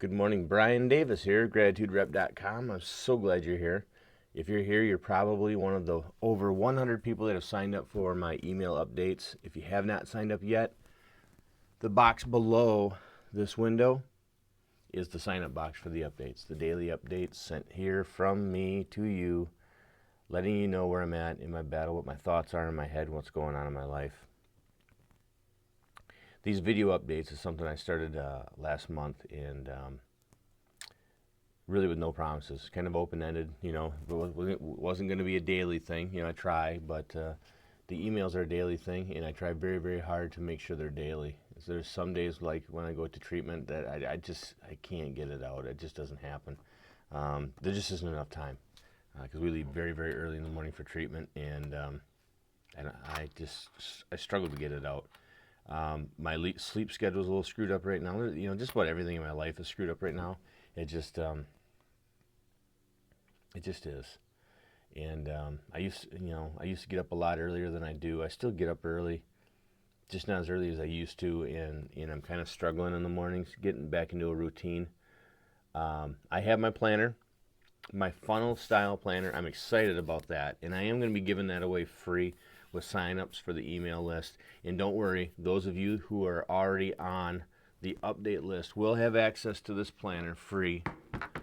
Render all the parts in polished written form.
Good morning, Brian Davis here, gratituderep.com. I'm so glad you're here. If you're here, you're probably one of the over 100 people that have signed up for my email updates. If you have not signed up yet, the box below this window is the sign up box for the updates, the daily updates sent here from me to you, letting you know where I'm at in my battle, what my thoughts are in my head, what's going on in my life. These video updates is something I started last month, and really with no promises, kind of open-ended. It wasn't going to be a daily thing. I try, but the emails are a daily thing, and I try very, very hard to make sure they're daily. So there's some days, like when I go to treatment, that I can't get it out. It just doesn't happen. There just isn't enough time because we leave very, very early in the morning for treatment, and I struggle to get it out. My sleep schedule is a little screwed up right now. Just about everything in my life is screwed up right now. It just is. And I used to get up a lot earlier than I do. I still get up early, just not as early as I used to, and I'm kind of struggling in the mornings, getting back into a routine. I have my planner, my funnel style planner. I'm excited about that, and I am going to be giving that away free with signups for the email list. And don't worry, those of you who are already on the update list will have access to this planner free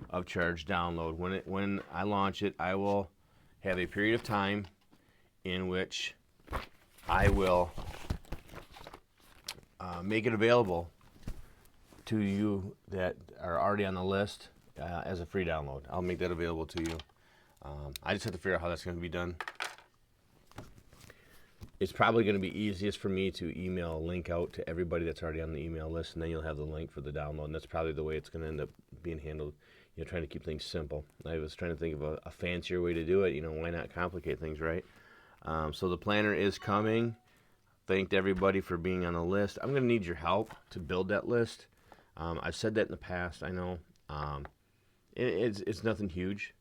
of charge download. When I launch it, I will have a period of time in which I will make it available to you that are already on the list as a free download. I'll make that available to you. I just have to figure out how that's going to be done. It's probably going to be easiest for me to email a link out to everybody that's already on the email list, and then you'll have the link for the download. And that's probably the way it's going to end up being handled. Trying to keep things simple. I was trying to think of a fancier way to do it. Why not complicate things, right? So the planner is coming. Thanked everybody for being on the list. I'm going to need your help to build that list. I've said that in the past. I know it's nothing huge.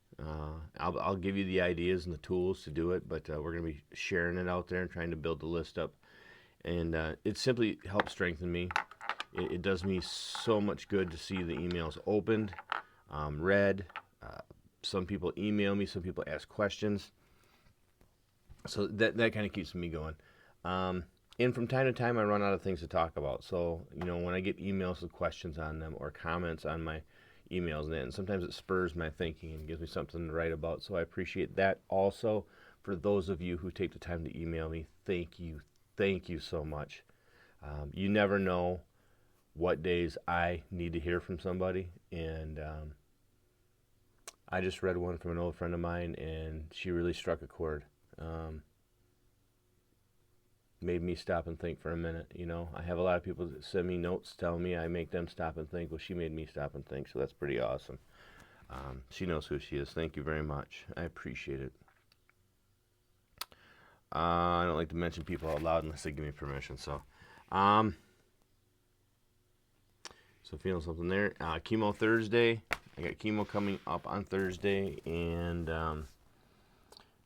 I'll give you the ideas and the tools to do it, but we're going to be sharing it out there and trying to build the list up. And it simply helps strengthen me. It does me so much good to see the emails opened, read. Some people email me, some people ask questions. So that kind of keeps me going. And from time to time, I run out of things to talk about. So, when I get emails with questions on them or comments on my emails, and sometimes it spurs my thinking and gives me something to write about. So I appreciate that. Also, for those of you who take the time to email me, thank you so much. You never know what days I need to hear from somebody, and I just read one from an old friend of mine, and she really struck a chord. Made me stop and think for a minute. I have a lot of people that send me notes telling me I make them stop and think. Well, she made me stop and think, so that's pretty awesome. She knows who she is. Thank you very much. I appreciate it. I don't like to mention people out loud unless they give me permission. So feeling something there. Chemo Thursday. I got chemo coming up on Thursday, and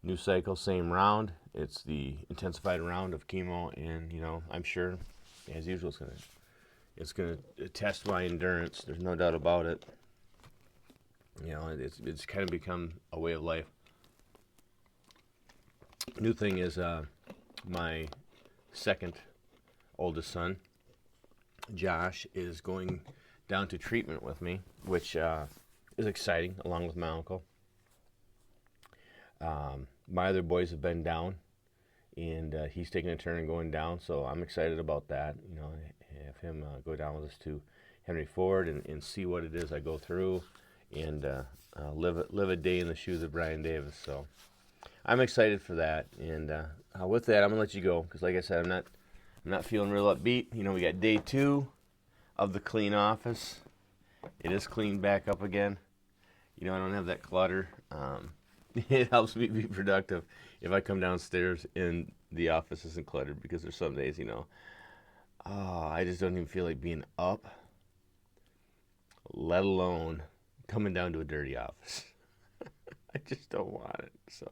new cycle, same round. It's the intensified round of chemo, and I'm sure, as usual, it's gonna test my endurance. There's no doubt about it. It's kind of become a way of life. New thing is, my second oldest son, Josh, is going down to treatment with me, which is exciting, along with my uncle. My other boys have been down, and he's taking a turn and going down, so I'm excited about that. Have him go down with us to Henry Ford and see what it is I go through, and live a day in the shoes of Brian Davis. So I'm excited for that, and with that, I'm gonna let you go because, like I said, I'm not feeling real upbeat. We got day 2 of the clean office. It is cleaned back up again. I don't have that clutter. It helps me be productive if I come downstairs and the office isn't cluttered, because there's some days, I just don't even feel like being up, let alone coming down to a dirty office. I just don't want it. So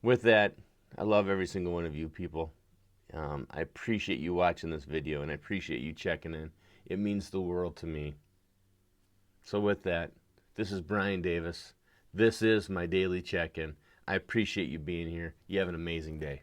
with that, I love every single one of you people. I appreciate you watching this video, and I appreciate you checking in. It means the world to me. So with that, this is Brian Davis. This is my daily check-in. I appreciate you being here. You have an amazing day.